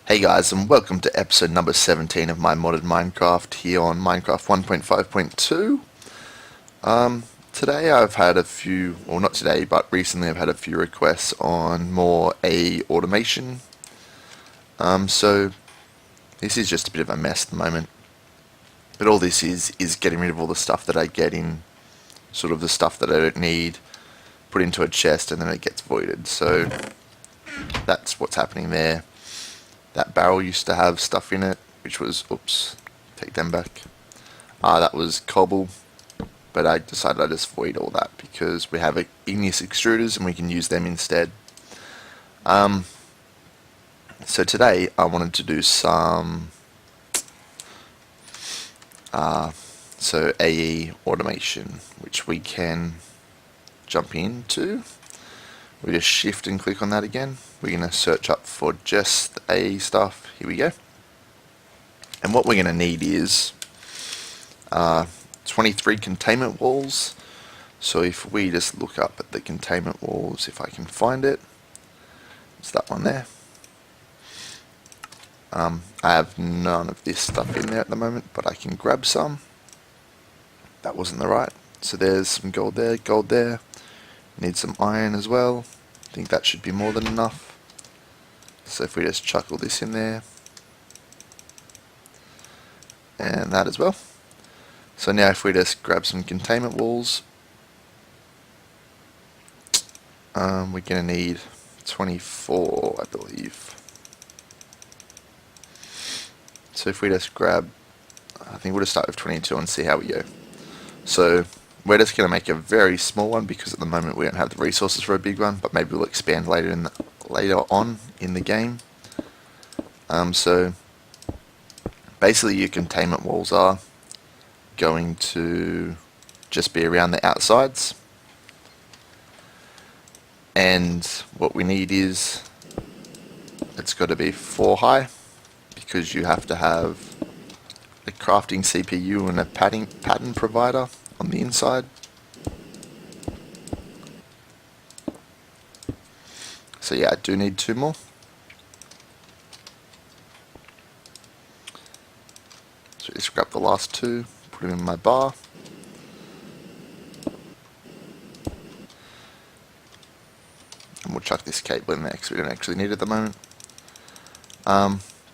Hey guys, and welcome to episode number 17 of my modded Minecraft here on Minecraft 1.5.2. Today I've had a few, well not today, but recently I've had a few requests on more AE automation. So this is just a bit of a mess at the moment. But all this is getting rid of all the stuff that I get in, sort of the stuff that I don't need, put into a chest and then it gets voided. So that's what's happening there. That barrel used to have stuff in it, which was, oops, take them back. That was cobble, but I decided I'd just void all that because we have igneous extruders and we can use them instead. So today I wanted to do some AE automation, which we can jump into. We just shift and click on that again. We're going to search up for just AE stuff. Here we go. And what we're going to need is 23 containment walls. So if we just look up at the containment walls, if I can find it, it's that one there. I have none of this stuff in there at the moment, but I can grab some. That wasn't the right. So there's some gold there, gold there. Need some iron as well. I think that should be more than enough. So if we just chuck all this in there, and that as well. So now if we just grab some containment walls, we're going to need 24, I believe. So if we just grab, I think we'll just start with 22 and see how we go. So we're just going to make a very small one because at the moment we don't have the resources for a big one, but maybe we'll expand later on in the game. So basically your containment walls are going to just be around the outsides, and what we need is it's got to be 4 high because you have to have a crafting CPU and a pattern provider on the inside. So yeah, I do need 2 more. So just grab the last 2, put them in my bar. And we'll chuck this cable in there because we don't actually need it at the moment.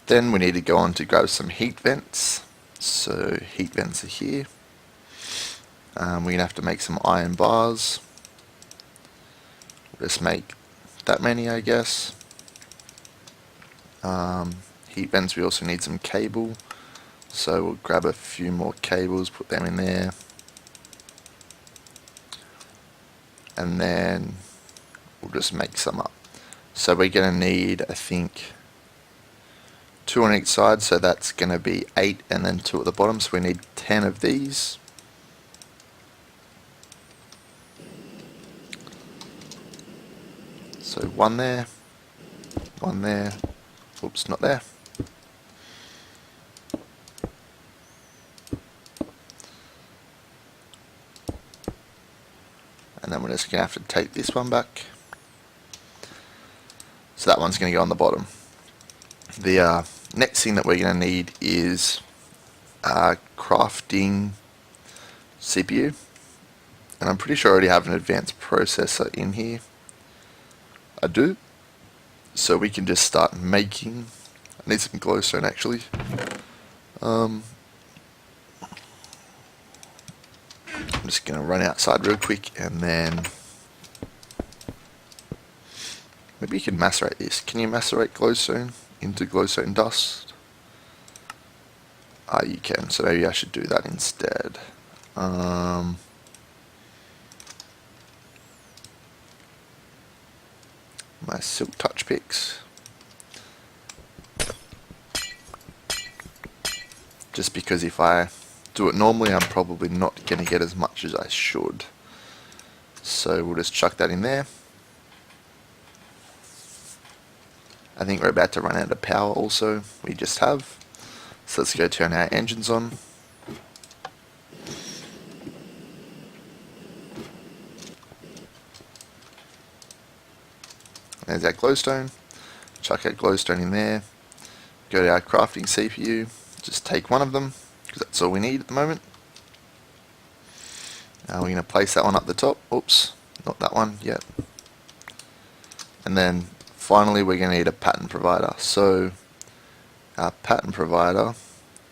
Then we need to go on to grab some heat vents. So heat vents are here. We're going to have to make some iron bars. We'll just make that many, I guess. Heat vents, we also need some cable. So we'll grab a few more cables, put them in there. And then we'll just make some up. So we're going to need, I think, 2 on each side. So that's going to be 8 and then 2 at the bottom. So we need 10 of these. So 1 there, 1 there, oops, not there. And then we're just going to have to take this one back. So that one's going to go on the bottom. The next thing that we're going to need is crafting CPU. And I'm pretty sure I already have an advanced processor in here. I do. So we can just start making. I need some glowstone actually. I'm just going to run outside real quick and then maybe you can macerate this. Can you macerate glowstone into glowstone dust? You can, so maybe I should do that instead. My silk touch picks. Just because if I do it normally, I'm probably not going to get as much as I should. So we'll just chuck that in there. I think we're about to run out of power also. We just have. So let's go turn our engines on. There's our glowstone. Chuck our glowstone in there. go to our crafting CPU, just take one of them, because that's all we need at the moment. Now we're going to place that one up the top. Oops, not that one yet. And then finally we're going to need a pattern provider. So our pattern provider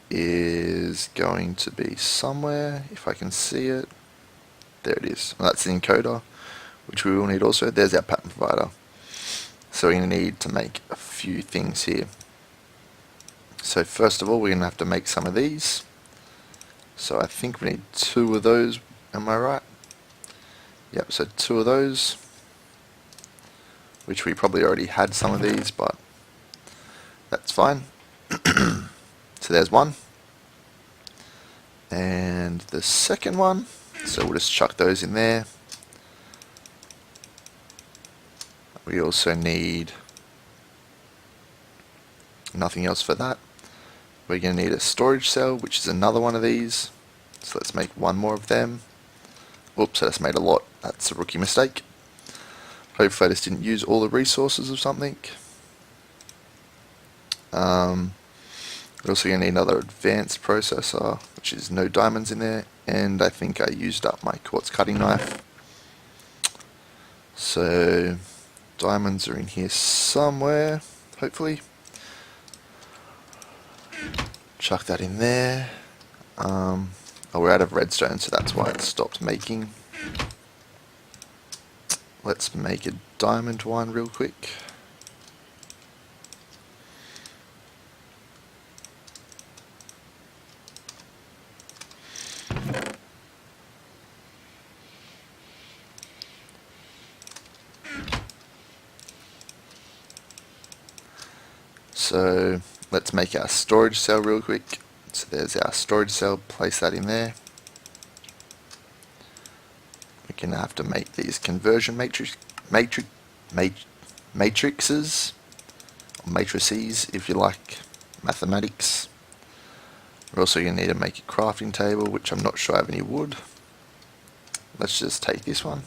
is going to be somewhere, if I can see it. There it is. Well, that's the encoder, which we will need also. There's our pattern provider. So we're going to need to make a few things here. So first of all, we're going to have to make some of these. So I think we need 2 of those, am I right? Yep, so 2 of those, which we probably already had some of these, but that's fine. So there's one. And the second one, so we'll just chuck those in there. We also need nothing else for that. We're going to need a storage cell, which is another one of these. So let's make one more of them. Oops, I just made a lot. That's a rookie mistake. Hopefully I just didn't use all the resources of something. We're also going to need another advanced processor, which is no diamonds in there. And I think I used up my quartz cutting knife. So diamonds are in here somewhere, hopefully. Chuck that in there. Oh, we're out of redstone, so that's why it stopped making. Let's make a diamond one real quick. So let's make our storage cell real quick. So there's our storage cell, place that in there. We're going to have to make these conversion matrices, or matrices if you like mathematics. We're also going to need to make a crafting table, which I'm not sure I have any wood. Let's just take this one.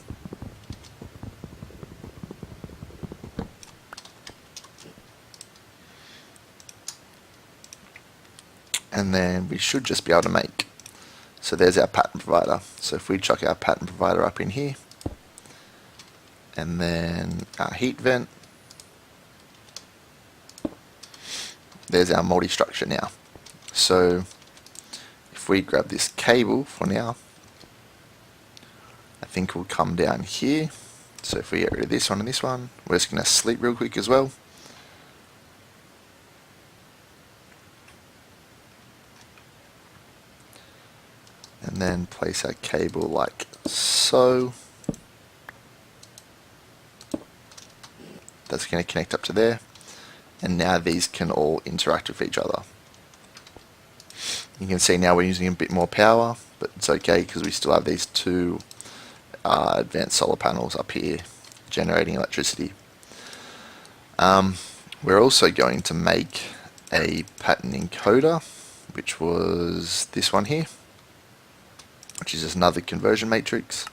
And then we should just be able to make. So there's our pattern provider. So if we chuck our pattern provider up in here, and then our heat vent, there's our multi-structure now. So if we grab this cable for now, I think we'll come down here. So if we get rid of this one and this one, we're just going to sleep real quick as well. And then place our cable like so. That's going to connect up to there. And now these can all interact with each other. You can see now we're using a bit more power, but it's okay because we still have these 2 advanced solar panels up here generating electricity. We're also going to make a pattern encoder, which was this one here, which is just another conversion matrix.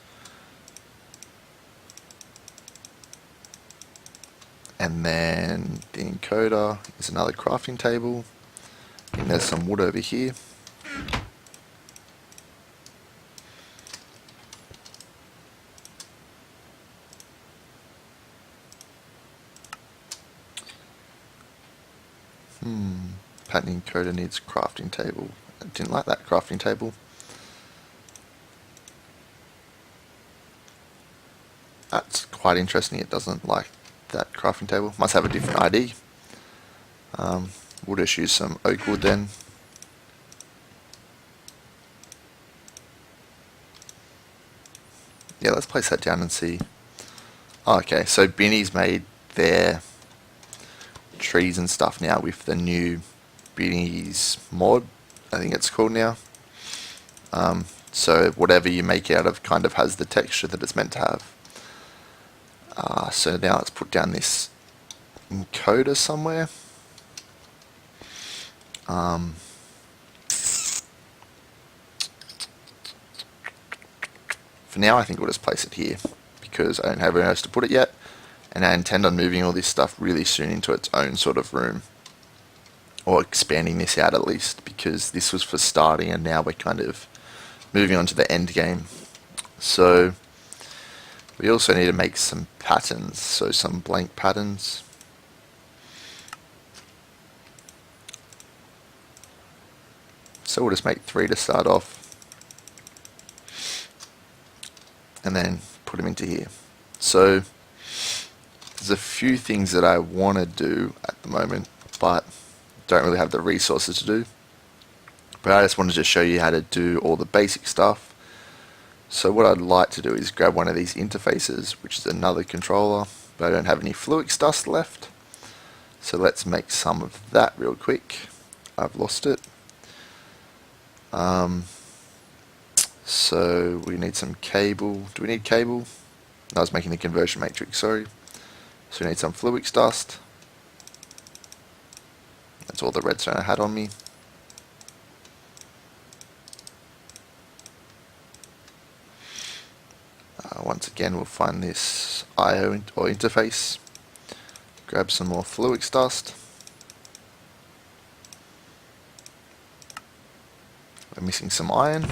And then the encoder is another crafting table. And there's some wood over here. Pattern encoder needs crafting table. I didn't like that crafting table. That's quite interesting. It doesn't like that crafting table. Must have a different ID. We'll just use some oak wood then. Yeah, let's place that down and see. Oh, okay, so Binny's made their trees and stuff now with the new Binny's mod, I think it's called now. So whatever you make it out of kind of has the texture that it's meant to have. So now let's put down this encoder somewhere. For now I think we'll just place it here because I don't have anywhere else to put it yet, and I intend on moving all this stuff really soon into its own sort of room. or expanding this out at least, because this was for starting and now we're kind of moving on to the end game. So we also need to make some patterns, so some blank patterns. So we'll just make 3 to start off, and then put them into here. So there's a few things that I want to do at the moment, but don't really have the resources to do. But I just wanted to show you how to do all the basic stuff. So what I'd like to do is grab one of these interfaces, which is another controller, but I don't have any Fluix dust left. So let's make some of that real quick. I've lost it. So we need some cable. Do we need cable? No, I was making the conversion matrix, sorry. So we need some Fluix dust. That's all the redstone I had on me. Once again, we'll find this IO or interface. Grab some more Fluix dust. We're missing some iron.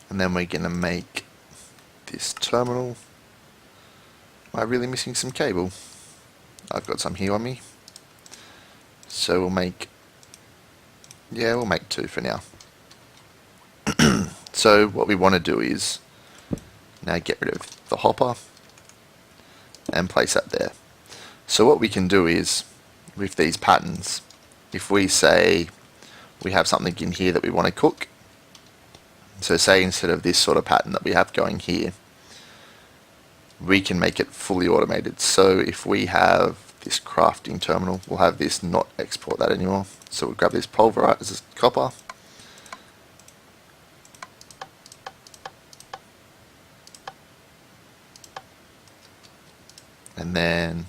And then we're going to make this terminal. Am I really missing some cable? I've got some here on me. So we'll make 2 for now. So what we want to do is now get rid of the hopper and place that there. So what we can do is, with these patterns, if we say we have something in here that we want to cook, so say instead of this sort of pattern that we have going here, we can make it fully automated. So if we have this crafting terminal, we'll have this not export that anymore. So we'll grab this pulverize, this copper, and then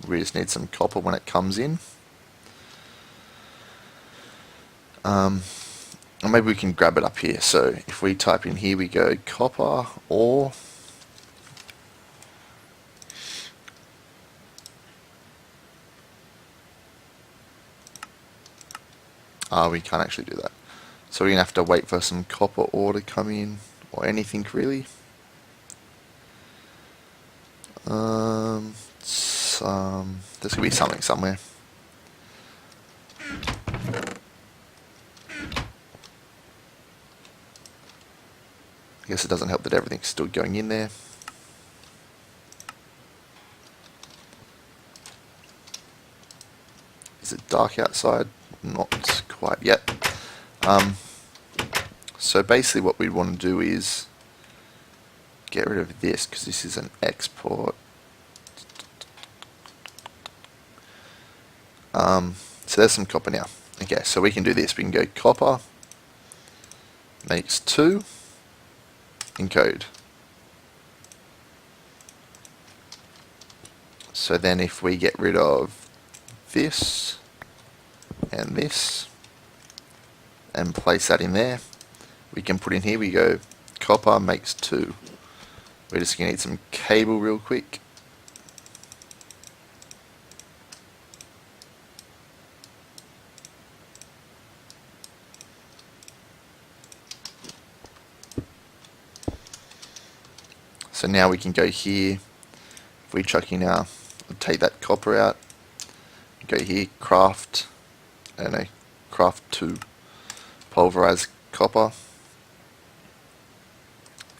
we just need some copper when it comes in. Or maybe we can grab it up here. So if we type in here, we go copper ore. We can't actually do that. So we're going to have to wait for some copper ore to come in, or anything really. There's going to be something somewhere. I guess it doesn't help that everything's still going in there. Is it dark outside? Not quite yet. So basically what we want to do is get rid of this, because this is an export. So there's some copper now. Okay, so we can do this. We can go copper makes 2 encode. So then if we get rid of this and this and place that in there, we can put in here, we go copper makes 2. We're just going to need some cable real quick. So now we can go here. If we chuck in our, we'll take that copper out, go here, craft, I don't know, craft 2 pulverized copper.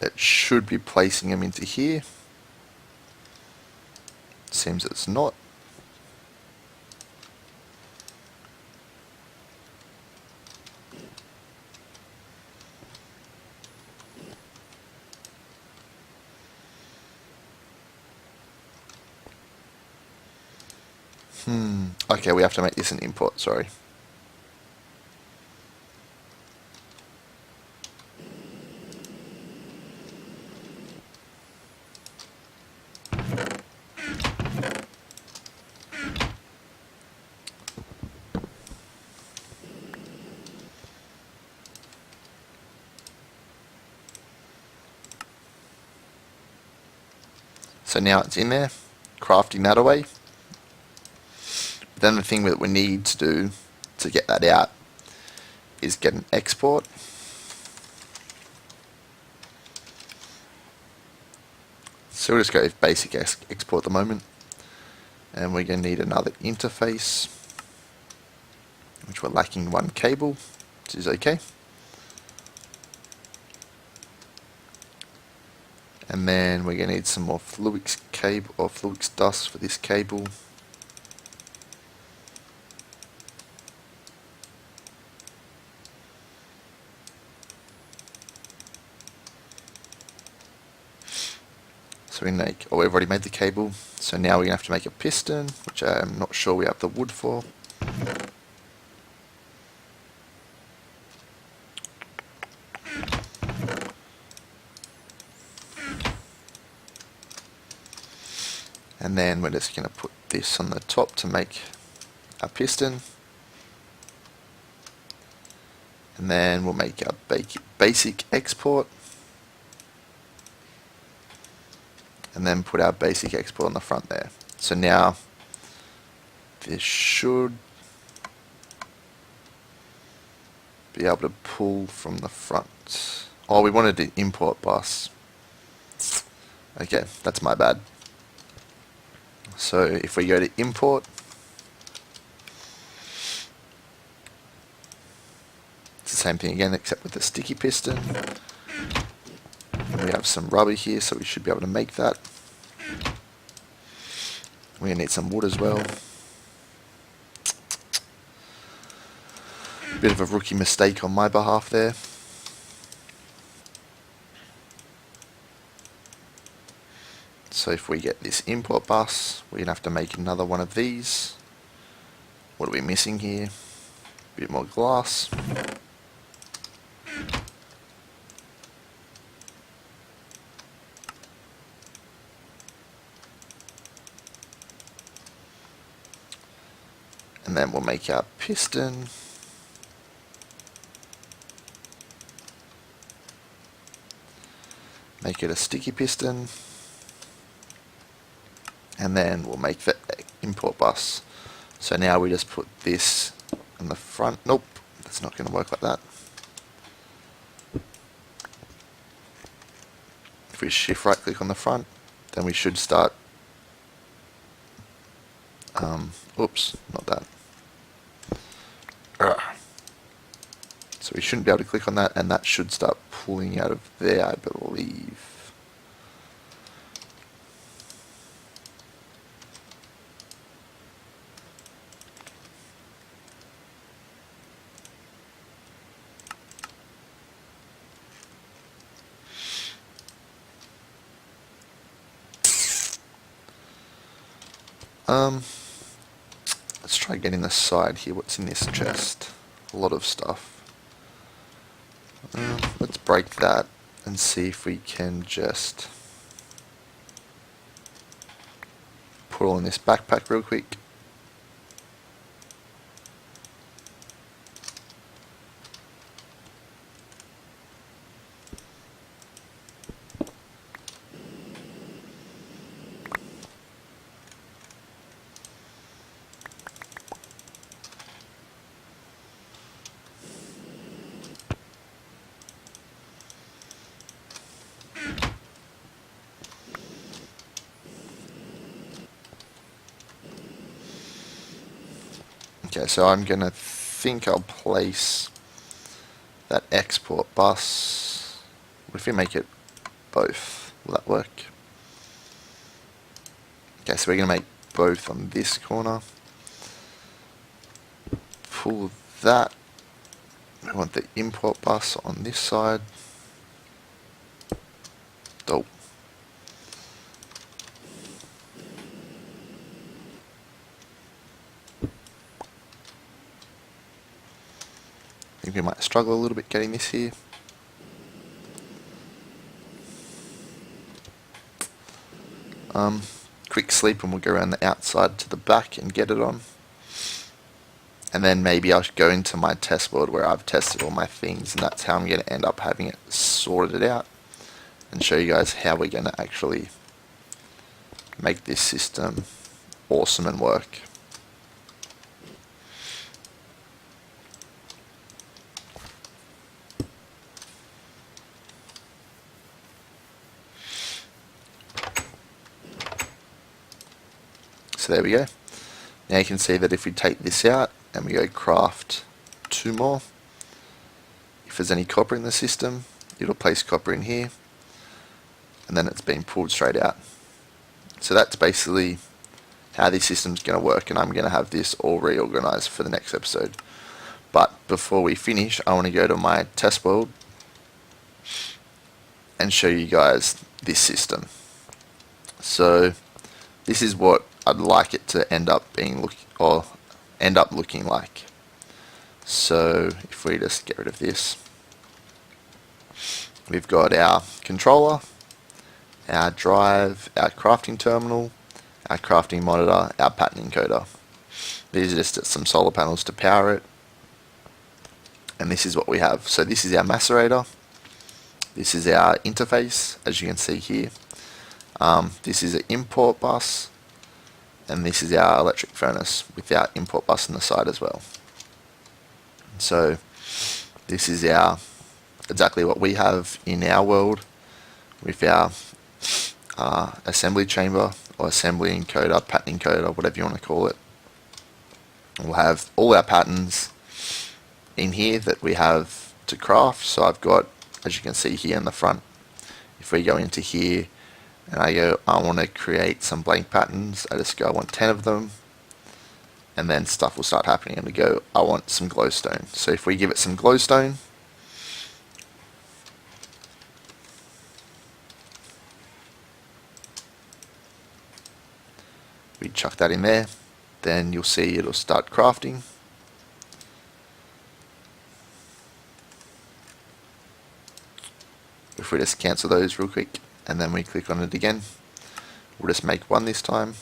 That should be placing them into here. Seems it's not. Okay, we have to make this an import, sorry. So now it's in there, crafting that away. Then the thing that we need to do to get that out is get an export. So we'll just go with basic export at the moment. And we're going to need another interface, which we're lacking one cable, which is okay. And then we're going to need some more Fluix cable or Fluix dust for this cable. So we make, oh, we've already made the cable. So now we're going to have to make a piston, which I'm not sure we have the wood for. And then we're just going to put this on the top to make our piston. And then we'll make our basic export. And then put our basic export on the front there. So now this should be able to pull from the front. Oh, we wanted the import bus. Okay, that's my bad. So if we go to import, it's the same thing again except with the sticky piston. We have some rubber here, so we should be able to make that. We're going to need some wood as well. Bit of a rookie mistake on my behalf there. So if we get this import bus, we're going to have to make another one of these. What are we missing here? A bit more glass. And then we'll make our piston. Make it a sticky piston. And then we'll make the import bus. So now we just put this on the front. Nope, that's not going to work like that. If we shift right click on the front, then we should start. Oops, not that. So we shouldn't be able to click on that, and that should start pulling out of there, I believe. Let's try getting the side here. What's in this chest? A lot of stuff. Let's break that and see if we can just put all in this backpack real quick. Okay, so I'm gonna think I'll place that export bus. What if we make it both? Will that work? Okay, so we're gonna make both on this corner. Pull that. We want the import bus on this side. Oh. I think we might struggle a little bit getting this here. Quick sleep and we'll go around the outside to the back and get it on. And then maybe I'll go into my test world where I've tested all my things, and that's how I'm going to end up having it sorted out and show you guys how we're going to actually make this system awesome and work. So there we go. Now you can see that if we take this out and we go craft 2 more, if there's any copper in the system, it'll place copper in here, and then it's being pulled straight out. So that's basically how this system's going to work, and I'm going to have this all reorganized for the next episode. But before we finish, I want to go to my test world and show you guys this system. So this is what I'd like it to end up looking like. So if we just get rid of this, we've got our controller, our drive, our crafting terminal, our crafting monitor, our pattern encoder. These are just some solar panels to power it. And this is what we have. So this is our macerator. This is our interface, as you can see here. This is an import bus. And this is our electric furnace with our import bus on the side as well. So this is exactly what we have in our world with our assembly chamber or assembly encoder, pattern encoder, whatever you want to call it. We'll have all our patterns in here that we have to craft. So I've got, as you can see here in the front, if we go into here and I go, I want to create some blank patterns, I just go, I want 10 of them, and then stuff will start happening, and we go, I want some glowstone. So if we give it some glowstone, we chuck that in there, then you'll see it'll start crafting. If we just cancel those real quick and then we click on it again, we'll just make one this time,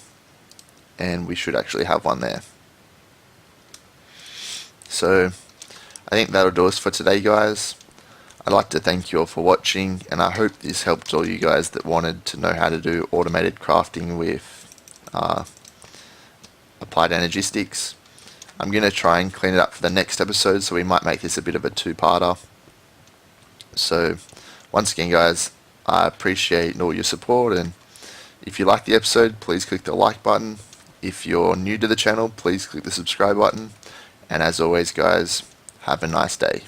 and we should actually have one there. So I think that'll do us for today, guys. I'd like to thank you all for watching, and I hope this helped all you guys that wanted to know how to do automated crafting with applied Energistics. I'm going to try and clean it up for the next episode, so we might make this a bit of a two-parter. So once again, guys, I appreciate all your support, and if you like the episode, please click the like button. If you're new to the channel, please click the subscribe button, and as always, guys, have a nice day.